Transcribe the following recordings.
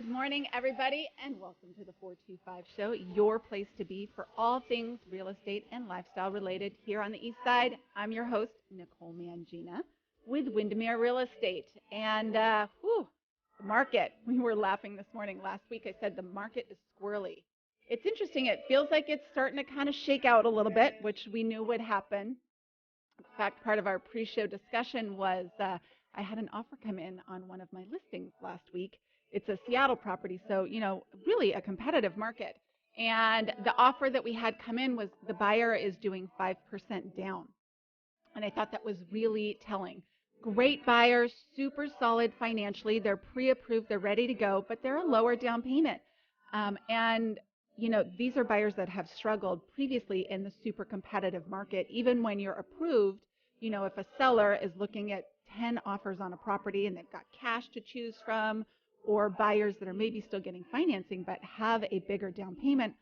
Good morning, everybody, and welcome to the 425 Show, your place to be for all things real estate and lifestyle related here on the East Side. I'm your host, Nicole Mangina, with Windermere Real Estate. And, the market. We were laughing this morning. Last week, I said the market is squirrely. It's interesting. It feels like it's starting to kind of shake out a little bit, which we knew would happen. In fact, part of our pre-show discussion was I had an offer come in on one of my listings last week. It's a Seattle property, so, really a competitive market. And the offer that we had come in was the buyer is doing 5% down. And I thought that was really telling. Great buyers, super solid financially. They're pre-approved, they're ready to go, but they're a lower down payment. And these are buyers that have struggled previously in the super competitive market. Even when you're approved, if a seller is looking at 10 offers on a property and they've got cash to choose from, or buyers that are maybe still getting financing but have a bigger down payment,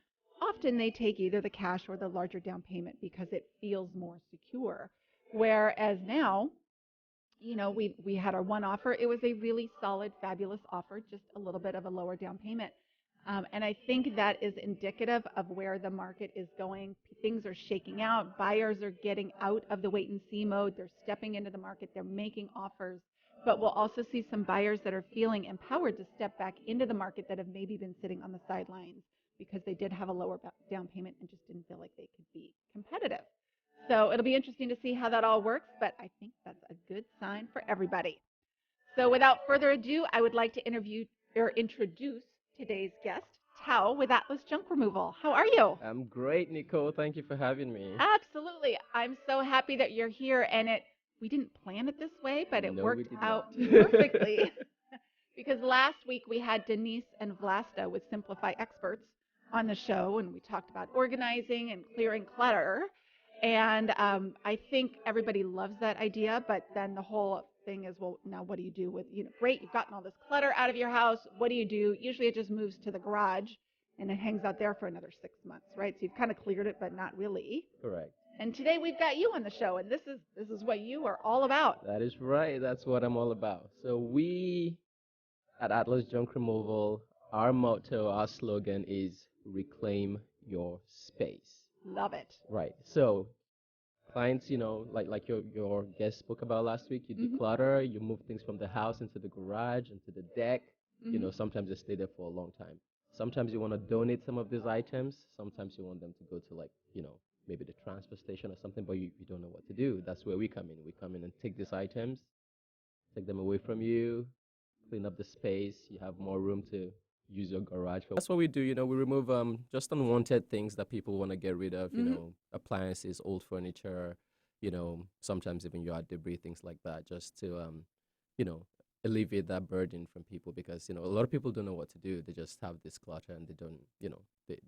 often they take either the cash or the larger down payment because it feels more secure. Whereas now, we had our one offer. It was a really solid, fabulous offer, just a little bit of a lower down payment. And I think that is indicative of where the market is going. Things are shaking out. Buyers are getting out of the wait and see mode. They're stepping into the market. They're making offers. But we'll also see some buyers that are feeling empowered to step back into the market that have maybe been sitting on the sidelines because they did have a lower down payment and just didn't feel like they could be competitive. So it'll be interesting to see how that all works, but I think that's a good sign for everybody. So without further ado, I would like to introduce today's guest, Tao with Atlas Junk Removal. How are you? I'm great, Nicole. Thank you for having me. Absolutely. I'm so happy that you're here, and we didn't plan it this way, but it No, we worked did out not. perfectly. Because last week we had Denise and Vlasta with Simplify Experts on the show, and we talked about organizing and clearing clutter. And I think everybody loves that idea, but then the whole thing is, well, now what do you do with, great, you've gotten all this clutter out of your house. What do you do? Usually it just moves to the garage and it hangs out there for another 6 months, right? So you've kind of cleared it, but not really. Correct. And today we've got you on the show, and this is what you are all about. That is right. That's what I'm all about. So we at Atlas Junk Removal, our motto, our slogan is reclaim your space. Love it. Right. So clients, like your guest spoke about last week, you declutter, you move things from the house into the garage, into the deck. Sometimes they stay there for a long time. Sometimes you want to donate some of these items. Sometimes you want them to go to maybe the transfer station or something, but you don't know what to do. That's where we come in. We come in and take these items, take them away from you, clean up the space. You have more room to use your garage for. That's what we do. We remove just unwanted things that people want to get rid of. Appliances, old furniture. Sometimes even yard debris, things like that, just to alleviate that burden from people because a lot of people don't know what to do. They just have this clutter and they don't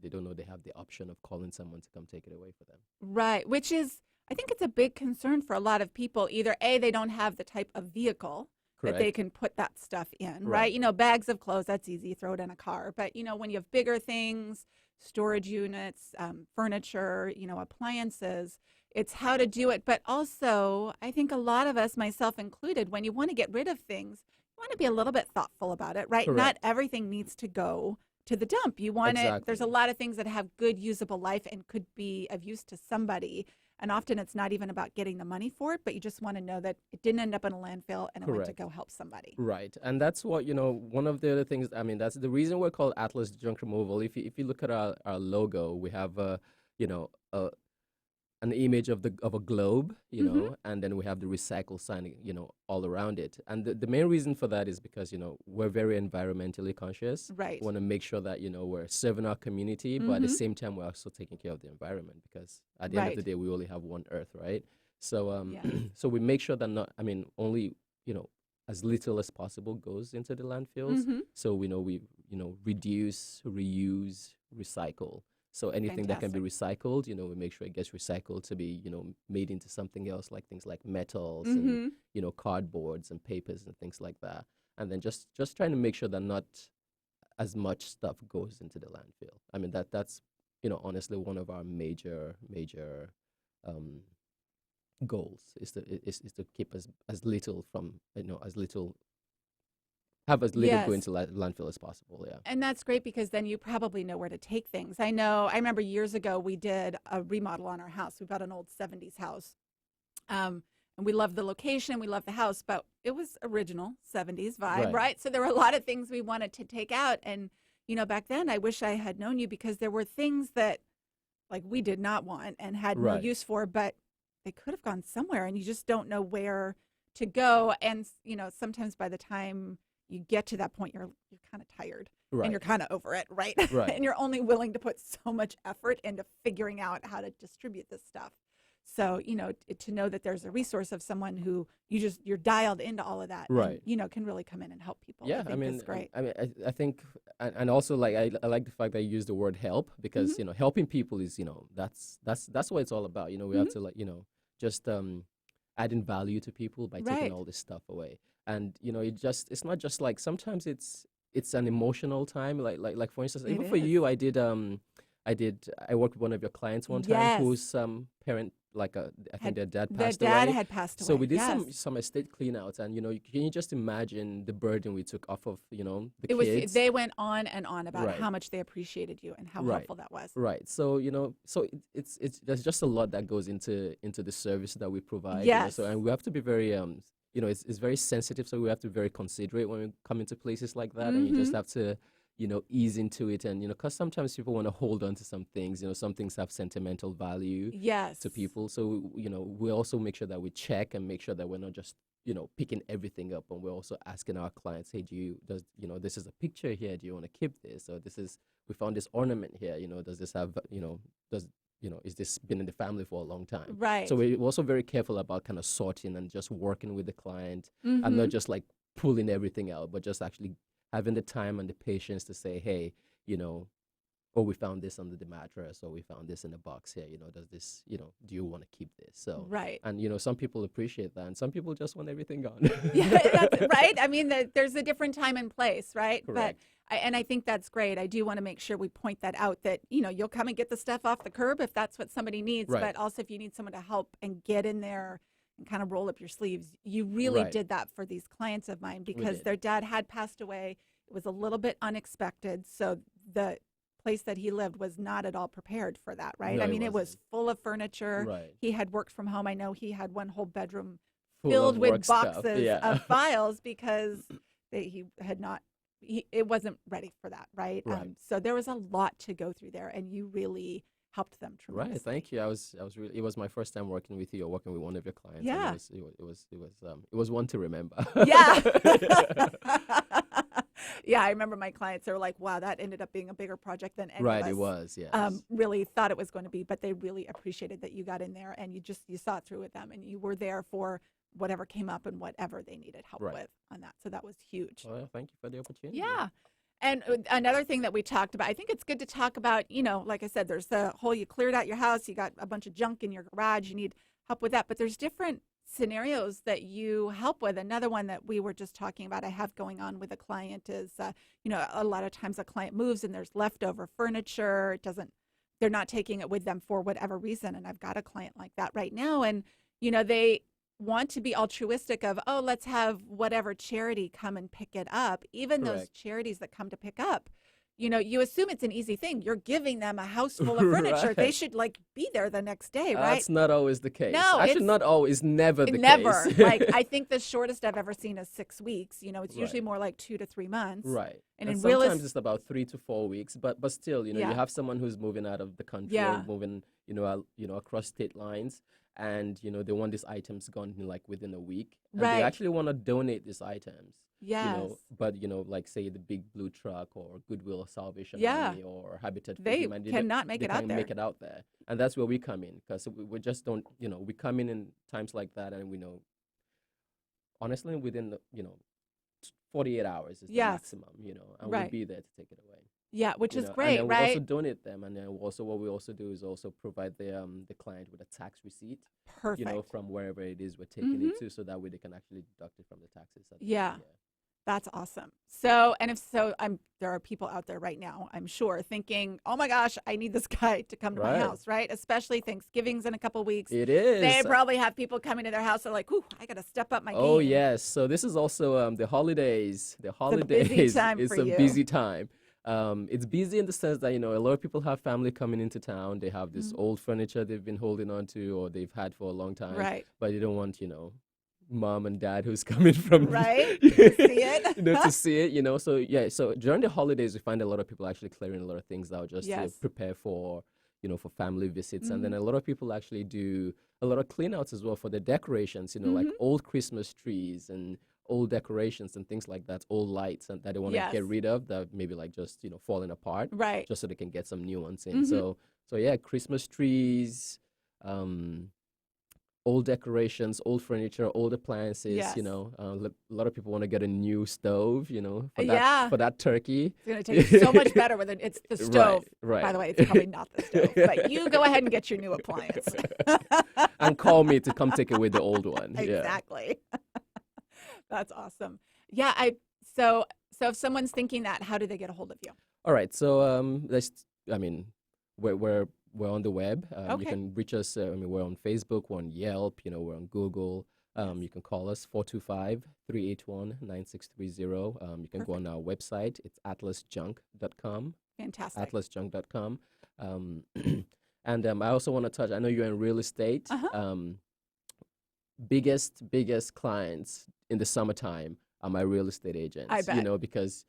they don't know they have the option of calling someone to come take it away for them. Right, which is, I think it's a big concern for a lot of people. Either A, they don't have the type of vehicle that they can put that stuff in, right? Bags of clothes, that's easy, throw it in a car. But, when you have bigger things, storage units, furniture, appliances, it's how to do it. But also, I think a lot of us, myself included, when you want to get rid of things, you want to be a little bit thoughtful about it, right? Correct. Not everything needs to go to the dump. You want it. There's a lot of things that have good usable life and could be of use to somebody. And often it's not even about getting the money for it, but you just want to know that it didn't end up in a landfill and it went to go help somebody. Right. And that's what, one of the other things, that's the reason we're called Atlas Junk Removal. If you look at our logo, we have, an image of a globe, and then we have the recycle sign, all around it. And the main reason for that is because, we're very environmentally conscious. Right. We want to make sure that, we're serving our community, but at the same time, we're also taking care of the environment because at the end of the day, we only have one earth, right? So, so we make sure that only, as little as possible goes into the landfills. So we reduce, reuse, recycle. So anything that can be recycled, we make sure it gets recycled to be, made into something else, like things like metals and, cardboards and papers and things like that. And then just trying to make sure that not as much stuff goes into the landfill. That's, honestly, one of our major goals is to keep as little from, as little have as little go Yes. into landfill as possible. Yeah. And that's great because then you probably know where to take things. I remember years ago we did a remodel on our house. We bought an old 70s house. Um, and we loved the location, we loved the house, but it was original 70s vibe, Right. right? So there were a lot of things we wanted to take out. And, back then I wish I had known you because there were things that like we did not want and had no Right. use for, but they could have gone somewhere and you just don't know where to go. And, sometimes by the time you get to that point, you're kind of tired and Right. you're kind of over it, right? Right. And you're only willing to put so much effort into figuring out how to distribute this stuff. So, to know that there's a resource of someone who you're dialed into all of that and, Right. can really come in and help people. I Yeah, think that's great. I think, and also like I like the fact that you use the word help because Hmm. helping people is that's what it's all about. We have Hmm. to like just adding value to people by taking Right. all this stuff away, and it's not just like sometimes it's an emotional time. Like for instance, It even for is. you, I worked with one of your clients one time Yes. whose parent I think Had their dad their passed dad away. had passed So away. we did Yes. some estate clean outs, and can you just imagine the burden we took off of the It was kids? they went on and on about Right, how much they appreciated you and how right, helpful that was. right. So it's there's just a lot that goes into the service that we provide. Yes. So and we have to be very it's very sensitive, so we have to be very considerate when we come into places like that, and you just Mhm. have to ease into it, and because sometimes people want to hold on to some things. Some things have sentimental value Yes. to people. So, we also make sure that we check and make sure that we're not just, picking everything up. And we're also asking our clients, hey, this is a picture here. Do you want to keep this? Or we found this ornament here. Does this have, is this been in the family for a long time? So Right. we're also very careful about kind of sorting and just working with the client and not Mhm. just like pulling everything out, but just actually having the time and the patience to say, hey, you know, oh, we found this under the mattress, or we found this in a box here. Does this, do you want to keep this? So, Right. and some people appreciate that, and some people just want everything gone. Yeah, that's right. I mean, there's a different time and place, right? But Correct. I think that's great. I do want to make sure we point that out that, you'll come and get the stuff off the curb if that's what somebody needs. Right. But also if you need someone to help and get in there and kind of roll up your sleeves, you really Right. did that for these clients of mine We because did. their dad had passed away. It was a little bit unexpected. So the place that he lived was not at all prepared for that, right? No, I it mean, it was wasn't. full of furniture. Right. He had worked from home. I know he had one whole bedroom Full filled of work with stuff. boxes Yeah. of files because he had not it wasn't ready for that, right? Right. So there was a lot to go through there and you really helped them Right. tremendously. Thank you. I was really. It was my first time working with you or working with one of your clients, and Yeah. it was one to remember. Yeah. Yeah, I remember my clients, they were like, wow, that ended up being a bigger project than any Right. of It us was. Yes. really thought it was going to be, but they really appreciated that you got in there and you saw it through with them and you were there for whatever came up and whatever they needed help Right. with on that. So that was huge. Well, thank you for the opportunity. Yeah. And another thing that we talked about, I think it's good to talk about, like I said, there's the whole you cleared out your house, you got a bunch of junk in your garage, you need help with that. But there's different scenarios that you help with. Another one that we were just talking about, I have going on with a client is, a lot of times a client moves and there's leftover furniture. They're not taking it with them for whatever reason. And I've got a client like that right now. And, they want to be altruistic of, oh, let's have whatever charity come and pick it up. Even those Correct. charities that come to pick up, you assume it's an easy thing. You're giving them a house full of furniture. They Right. should be there the next day, right? That's not always the case. No, Actually, it's not always. Never the never. case. Like I think the shortest I've ever seen is 6 weeks. It's usually Right. more like 2 to 3 months. Right. And And in real sometimes it's about 3 to 4 weeks, but still, you Yeah. have someone who's moving out of the country Yeah. or moving, across state lines, and they want these items gone in like within a week, and they Right. actually want to donate these items. Yes. But like say the big blue truck or Goodwill or Salvation Yeah. Army or Habitat for They Humanity, cannot make they it out can't there. make it out there, and that's where we come in because we just don't, we come in times like that, and we know honestly within the 48 hours is the Yes. maximum, and we'll Right. be there to take it away. Yeah, which is And great, then we also right? donate them, and then also what we also do is also provide the client with a tax receipt, Perfect. from wherever it is we're taking Mhm. it to, so that way they can actually deduct it from the taxes. Yeah. That's awesome. So, and if so, there are people out there right now, I'm sure, thinking, "Oh my gosh, I need this guy to come to my Right. house," right? Especially Thanksgiving's in a couple weeks. It They is. probably have people coming to their house. They're like, "Ooh, I got to step up my Oh game." yes. So this is also the holidays. The It's a busy holidays time for is a you. busy time. It's busy in the sense that a lot of people have family coming into town. They have this Mhm. old furniture they've been holding on to or they've had for a long time, Right. but they don't want mom and dad who's coming from Right? To see it. to see it. So yeah. So during the holidays, we find a lot of people actually clearing a lot of things out just to Yes. prepare for for family visits, and then Mhm. a lot of people actually do a lot of clean outs as well for the decorations, like Mhm. old Christmas trees and old decorations and things like that, old lights and that they want to Yes. get rid of that maybe like just, falling apart, Right. just so they can get some new ones in. Mhm. So yeah, Christmas trees, um, old decorations, old furniture, old appliances, Yes. a lot of people want to get a new stove, Yeah. for that turkey. It's going to taste so much better when it's the Right, stove. By right. the way, it's probably not the stove, but you go ahead and get your new appliance. And call me to come take away the old one. Yeah. Exactly. That's awesome. Yeah, so if someone's thinking that, how do they get a hold of you? All right. So I mean, we're on the web. You Okay. can reach us. I mean, we're on Facebook, we're on Yelp. We're on Google. Yes. You can call us 425-381-9630. You can go Perfect. on our website. It's atlasjunk.com. Fantastic. Atlasjunk.com. And I also want to touch. I know you're in real estate. Uh-huh. Biggest clients in the summertime are my real estate agents. I bet. Because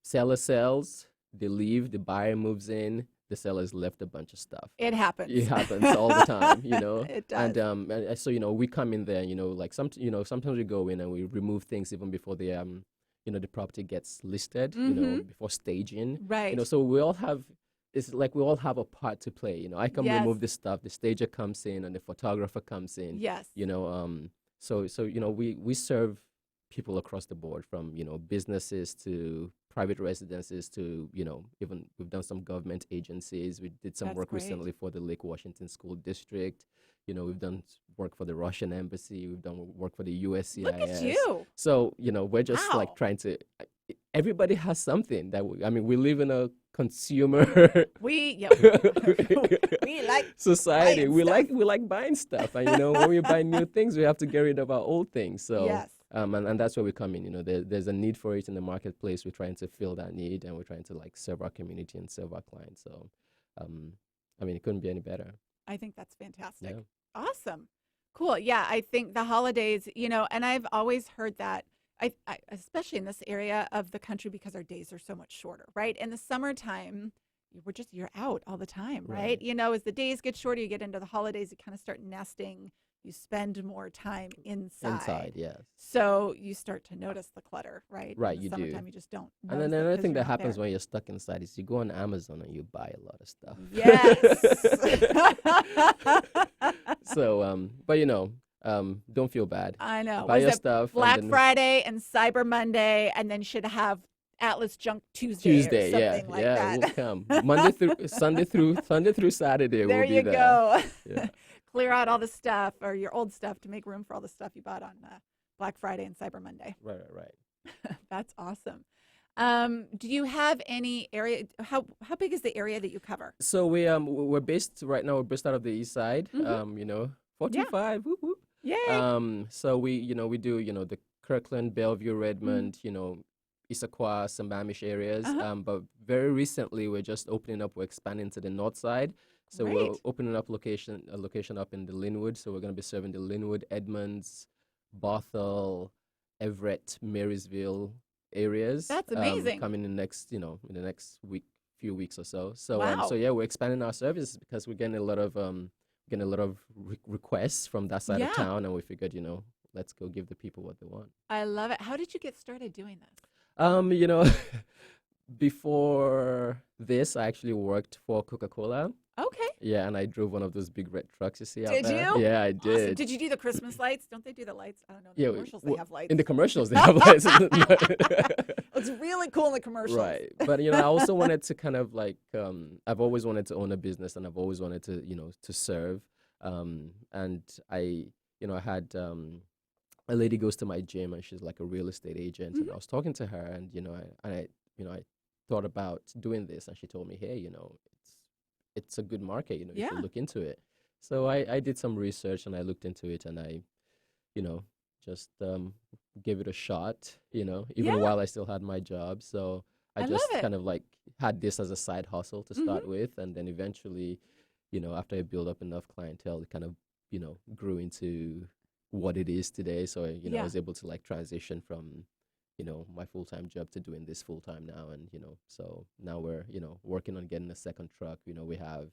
seller sells, they leave, the buyer moves in, the seller's left a bunch of stuff. It happens. It happens all the time. It does. And so we come in there, like sometimes we go in and we remove things even before the property gets listed, Mhm. before staging. Right. So it's like we all have a part to play. I come Yes. remove this stuff, the stager comes in and the photographer comes in. Yes. So we serve people across the board, from businesses to private residences to even we've done some government agencies. We did some That's work great. recently for the Lake Washington School District. We've done work for the Russian embassy. We've done work for the USCIS. Look at you. So we're just like Wow. trying to. Everybody has something that we live in a consumer We we like society. buying We stuff. like buying stuff, and when we buy new things, we have to get rid of our old things. So Yes. and that's where we come in. There's a need for it in the marketplace. We're trying to fill that need, and we're trying to like serve our community and serve our clients. So it couldn't be any better. I think that's fantastic. Yeah. Awesome. Cool. Yeah, I think the holidays, and I've always heard that especially in this area of the country because our days are so much shorter, right? In the summertime, you're out all the time, right? Right. As the days get shorter, you get into the holidays, you kind of start nesting, you spend more time inside. Inside, yes. So you start to notice the clutter, right? Right, In the you do. summertime, you just don't And notice then it another 'cause thing you're that not happens there. when you're stuck inside is you go on Amazon and you buy a lot of stuff. Yes. So, but don't feel bad. I know. Buy Was your it stuff Black and then Friday and Cyber Monday, and then should have Atlas Junk Tuesday, Tuesday, or yeah, something like yeah, it will that. come. Sunday through Saturday, There we'll be you there. go. Yeah. Clear out all the stuff or your old stuff to make room for all the stuff you bought on Black Friday and Cyber Monday. Right. That's awesome. Do you have any area? How big is the area that you cover? So we're based right now. We're based out of the east side. Mhm. 425. Whoop, whoop. Yay! So we do the Kirkland, Bellevue, Mhm. Redmond, Issaquah, Sambamish areas. Uh-huh. But very recently we're just opening up. We're expanding to the north side. So we're Great. opening up a location up in the Linwood. So we're going to be serving the Linwood, Edmonds, Bothell, Everett, Marysville areas. That's amazing. Coming in in the next few weeks or so. So Wow. so yeah, we're expanding our services because we're getting a lot of requests from that side Yeah. of town, and we figured let's go give the people what they want. I love it. How did you get started doing this? Before this, I actually worked for Coca-Cola. Okay. Yeah, and I drove one of those big red trucks you see out Did there. you? Yeah, I Awesome. did. Did you do the Christmas lights? Don't they do the lights? I don't know. In Yeah, the commercials, they have lights. in the commercials they have lights. It's really cool in the commercials. Right. But I also wanted to kind of like I've always wanted to own a business, and I've always wanted to to serve. And I had a lady goes to my gym and she's like a real estate agent, and Mm-hmm. I was talking to her, and I thought about doing this, and she told me, hey, it's a good market, you should Yeah. look into it. So I did some research and I looked into it, and I you know just gave it a shot, even Yeah. while I still had my job. So I I love just it. kind of like had this as a side hustle to Mm-hmm. start with, and then eventually, after I built up enough clientele, it kind of grew into what it is today. So I Yeah. was able to like transition from my full-time job to doing this full-time now, and so now we're working on getting a second truck. We have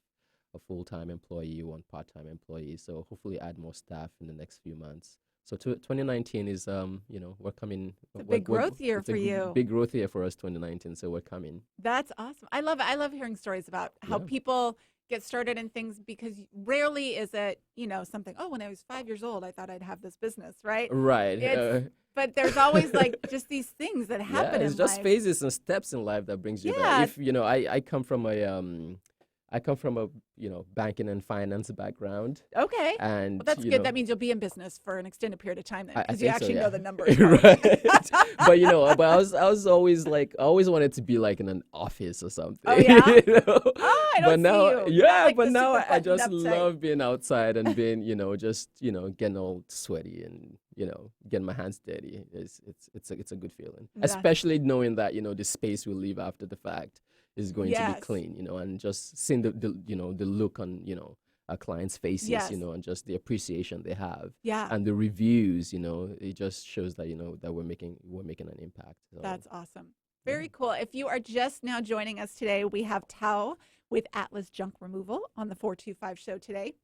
a full-time employee, one part-time employee, so hopefully add more staff in the next few months. So 2019 is we're coming. It's a big growth year It's a for you. big growth year for us, 2019. So we're coming. That's awesome. I love it. I love hearing stories about how Yeah. people get started in things because rarely is it, something, oh, when I was 5 years old, I thought I'd have this business, right? Right. It's, but there's always like just these things that Yeah, happen it's in just life. phases and steps in life that brings you there. Yeah. If I come from a banking and finance background, Okay. and Well, that's good. That means you'll be in business for an extended period of time then I because you think so, actually yeah. know the numbers. Right. But I was always like, I always wanted to be like in an office or something. Oh, yeah? Oh, I But don't see now, you. yeah, Not like but the now super I buttoned just up type. love being outside and being, just getting all sweaty and getting my hands dirty. It's a good feeling, Yeah. especially knowing that the space we leave after the fact is going to be Yes. clean, and just seeing the look on our clients' faces, Yes. and just the appreciation they have, Yeah. and the reviews, it just shows that that we're making an impact. So, That's awesome. yeah. Very cool. If you are just now joining us today, we have Tao with Atlas Junk Removal on the 425 show today.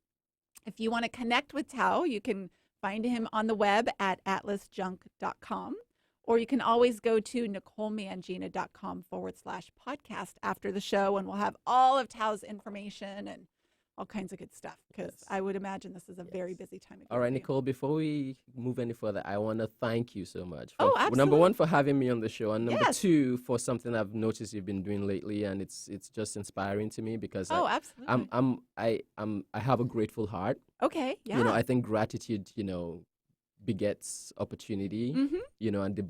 If you want to connect with Tao, you can find him on the web at atlasjunk.com, or you can always go to NicoleMangina.com/podcast after the show, and we'll have all of Tao's information and all kinds of good stuff because Yes. I would imagine this is a very Yes. busy time of year. All right, for you. Nicole, before we move any further, I want to thank you so much. Oh, Number absolutely. one, for having me on the show, and number Yes. two, for something I've noticed you've been doing lately, and it's just inspiring to me because Oh, absolutely. I have a grateful heart. Okay. Yeah. I think gratitude, begets opportunity. Mm-hmm. And the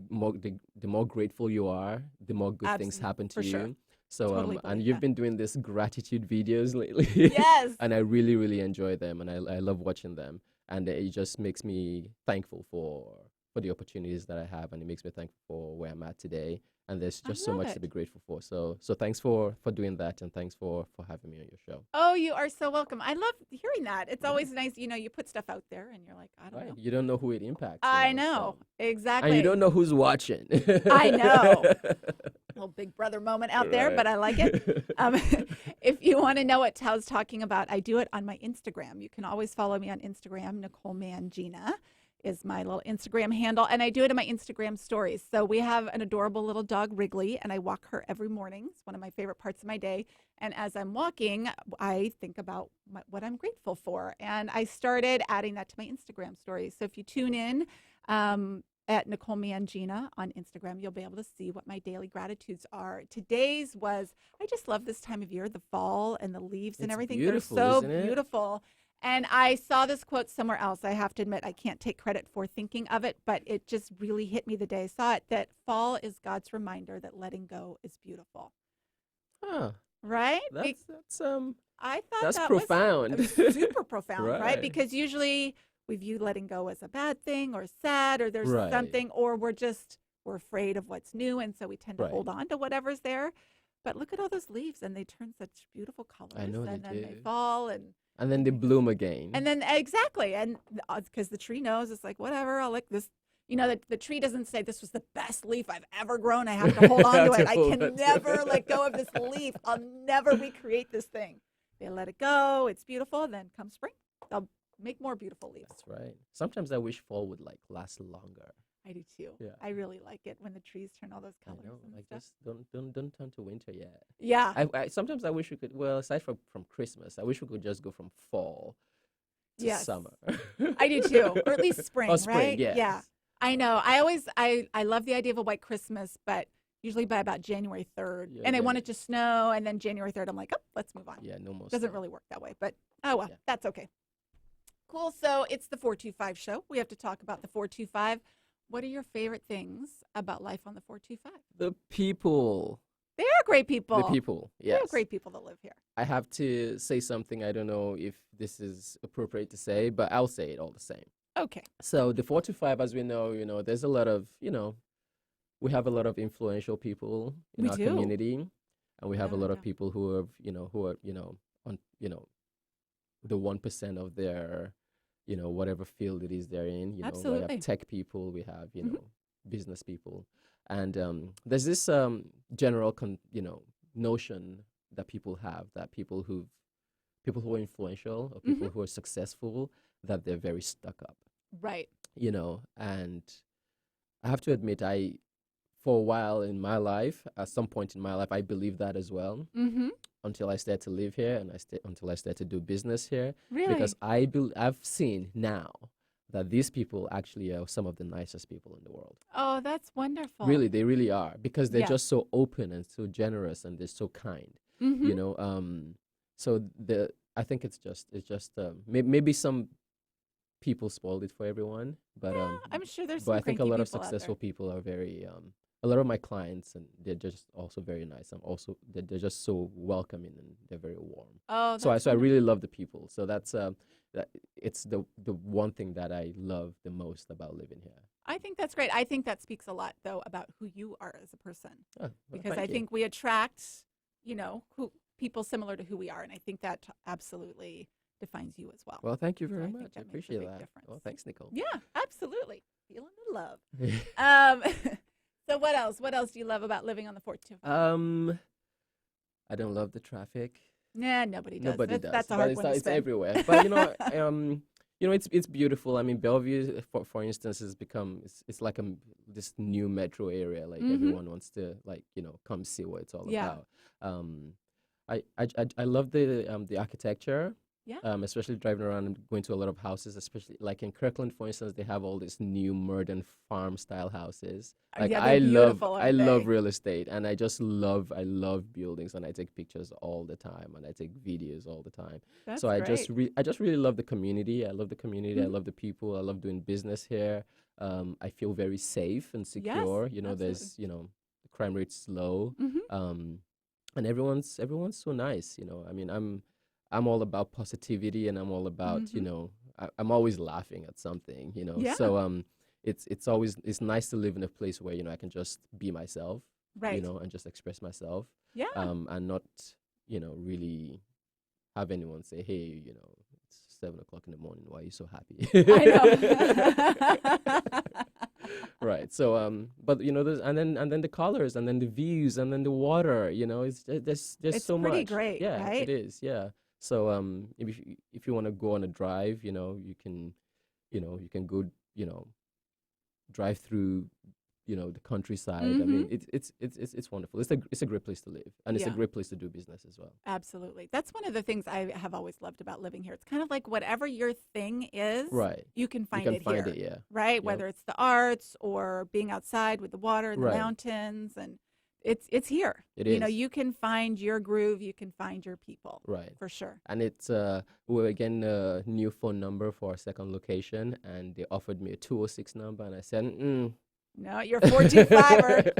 more grateful you are, the more good things happen to For you. sure. So Totally and believe you've that. been doing this gratitude videos lately. Yes. And I really, really enjoy them, and I love watching them, and it just makes me thankful for the opportunities that I have, and it makes me thankful for where I'm at today. And there's I just so love much it. to be grateful for. So thanks for doing that, and thanks for having me on your show. Oh, you are so welcome. I love hearing that. It's always nice, you put stuff out there and you're like, I don't Right. know. You don't know who it impacts. I know. Exactly. And you don't know who's watching. I know. Little big brother moment out there, Right. but I like it. If you want to know what Tao's talking about, I do it on my Instagram. You can always follow me on Instagram. Nicole Mangina is my little Instagram handle, and I do it in my Instagram stories. So we have an adorable little dog, Wrigley, and I walk her every morning. It's one of my favorite parts of my day. And as I'm walking, I think about what I'm grateful for. And I started adding that to my Instagram stories. So if you tune in, at Nicole Mangina on Instagram, you'll be able to see what my daily gratitudes are. Today's was, I just love this time of year, the fall and the leaves and It's everything. beautiful, They're so isn't it? beautiful. And I saw this quote somewhere else. I have to admit, I can't take credit for thinking of it, but it just really hit me the day I saw it, that fall is God's reminder that letting go is beautiful. Huh. Right? I thought that's that profound. was super profound, right? Right. Because usually we view letting go as a bad thing or sad, or there's Right. something, or we're afraid of what's new, and so we tend to Right. hold on to whatever's there. But look at all those leaves, and they turn such beautiful colors, I know and they then they do. fall, and then they bloom again. and then exactly, and because the tree knows, it's like, whatever, I'll lick this. The tree doesn't say this was the best leaf I've ever grown. I have to hold on to it. I can never let go of this leaf. I'll never recreate this thing. They let it go. It's beautiful. Then come spring, they'll make more beautiful leaves. That's right. Sometimes I wish fall would like last longer. I do too. Yeah. I really like it when the trees turn all those I colors know. and Like stuff. just don't turn to winter yet. Yeah. Sometimes I wish we could. Well, aside from Christmas, I wish we could just go from fall to Yes. summer. I do too, or at least spring, Or spring, right? yes. Yeah. I know. I love the idea of a white Christmas, but usually by about January 3rd. Yeah, And I yeah. want it to snow, and then January 3rd, I'm like, oh, let's move on. Yeah, no more. Doesn't snow. really work that way, but oh well, Yeah. that's okay. cool. So it's the 425 show. We have to talk about the 425. What are your favorite things about life on the 425? The people. They are great people. The people, We have yes. great people that live here. I have to say something. I don't know if this is appropriate to say, but I'll say it all the same. Okay. So the 425, as we know, there's a lot of, we have a lot of influential people in We our do. community, and we have a Yeah, lot of yeah. people who are, on, the 1% of their, whatever field it is they're in. We Absolutely. have tech people, we have, Mhm. business people, and there's this general, notion that people have that people who are influential or people Mhm. who are successful, that they're very stuck up, Right. and I have to admit, for a while in my life, at some point in my life, I believed that as well, Mhm. until I started to live here and until I started to do business here, because Really? I've seen now that these people actually are some of the nicest people in the world. Oh, that's wonderful. Really, they really are, because they're Yes. just so open and so generous and they're so kind. Mhm. You know, so I think maybe some people spoiled it for everyone, Yeah, I'm sure there's but some I think a cranky lot of people out there. successful people are very a lot of my clients, and they're just also very nice. I'm also they're just so welcoming and they're very warm. Oh, So I that's so I really wonderful. love the people. So it's the one thing that I love the most about living here. I think that's great. I think that speaks a lot, though, about who you are as a person, Oh, well, because I thank you. think we attract, who people similar to who we are, and I think that absolutely defines you as well. Well, thank you So very I much. think I that makes a appreciate big that. difference. Well, thanks, Nicole. Yeah, absolutely. Feeling the love. Um, so what else? What else do you love about living on the 425? I don't love the traffic. Nah, nobody does. Nobody does, That's a but hard one to it's spin. everywhere. But it's beautiful. I mean, Bellevue, for instance, has become it's like this new metro area. Like Mm-hmm. everyone wants to come see what it's all Yeah. about. I love the architecture. Yeah. Especially driving around and going to a lot of houses, especially like in Kirkland, for instance, they have all these new modern farm style houses. Like Yeah, they're beautiful, I aren't love they? real estate, and I love buildings, and I take pictures all the time, and I take videos all the time. That's So great. I just really love the community. I love the community. I Mhm. love the people. I love doing business here. I feel very safe and Yes, secure. absolutely. The crime rate's low. Mm-hmm. Um, and everyone's so nice. I mean, I'm all about positivity, and I'm all about, Mm-hmm. I'm always laughing at something, Yeah. So it's nice to live in a place where, I can just be myself, Right. and just express myself, Yeah. and not, really have anyone say, hey, it's 7 o'clock in the morning. Why are you so happy? I know. Right. So but there's and then the colors, and then the views, and then the water, there's It's so pretty much. great, Yeah, it right? is. Yeah. So if you want to go on a drive, you can go, drive through, the countryside. I Mm-hmm. mean, it's wonderful. It's a great place to live, and it's a Yeah, great place to do business as well. absolutely. That's one of the things I have always loved about living here. It's kind of like whatever your thing is, Right. you can You find can it find here, it, yeah. right? Yep. Whether it's the arts or being outside with the water and the Right. mountains, and it's here. It is. You can find your groove, you can find your people, Right. for sure. And it's we were getting a new phone number for our second location, and they offered me a 206 number, and I said, No, you're 425er.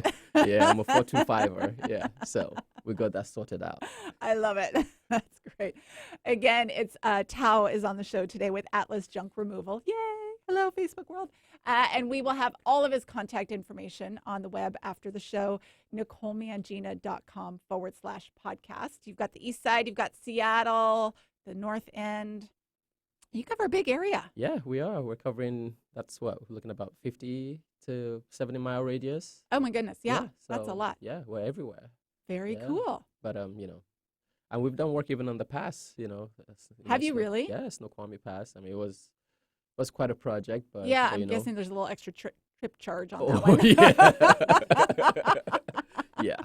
yeah, I'm a 425er. Yeah. So we got that sorted out. I love it. That's great. Again, it's Tao is on the show today with Atlas Junk Removal. Yay! Hello, Facebook world. And we will have all of his contact information on the web after the show, NicoleMangina.com/podcast. You've got the East Side, you've got Seattle, the North End. You cover a big area. Yeah, we are. We're covering, that's what, we're looking about 50 to 70-mile radius. Oh my goodness. Yeah, that's a So, lot. yeah, we're everywhere. Very Yeah. cool. But and we've done work even on the pass, Have you really? Yeah, Snoqualmie Pass. I mean, it was quite a project, but Yeah, but I'm guessing there's a little extra trip charge on that oh one. yeah.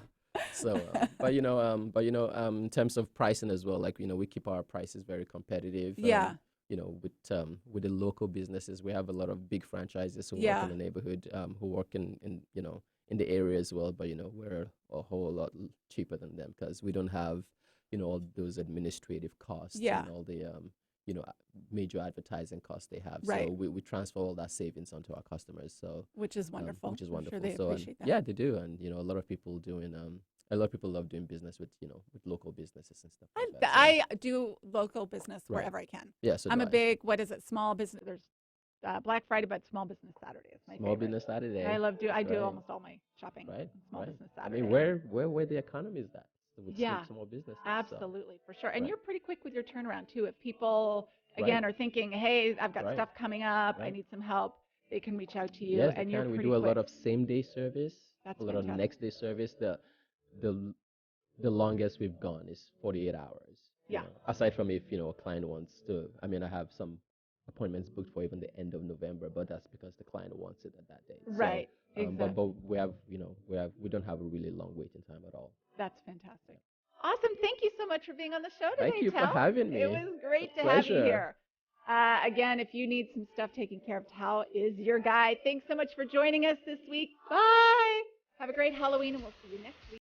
So, in terms of pricing as well, like, we keep our prices very competitive. Yeah. With the local businesses, we have a lot of big franchises who work Yeah. in the neighborhood, who work in the area as well. But we're a whole lot cheaper than them, because we don't have all those administrative costs, Yeah. and all the you know, major advertising costs they have. Right. So we transfer all that savings onto our customers. So Which is wonderful. which is I'm wonderful. sure they So appreciate that. yeah, they do, and you know, a lot of people love doing business with with local businesses and stuff like that. So, I do local business right. wherever I can. Yeah, so I'm do a I. big, what is it, small business. There's Black Friday, but Small Business Saturday is my Small favorite. business I Saturday. I do Right. almost all my shopping Right. on Small Right. Business I Saturday. mean, where the economy is that with Yeah, small businesses. So absolutely, for sure. And right. you're pretty quick with your turnaround too. If people Right. again are thinking, "Hey, I've got Right. stuff coming up. I Right. need some help," they can reach out to you, Yes, they and you're can. We pretty do a quick. lot of same day service, That's a lot of fantastic. next day service. The the longest we've gone is 48 hours. You Yeah. know, aside from if a client wants to. I mean, I have some appointments booked for even the end of November, but that's because the client wants it at that date. So, Right. Exactly. but we have we don't have a really long waiting time at all. That's fantastic. Awesome. Thank you so much for being on the show Thank today, you for Tal. having It me. was A great to have you pleasure. here. Again, if you need some stuff taken care of, Tal is your guy. Thanks so much for joining us this week. Bye. Have a great Halloween, and we'll see you next week.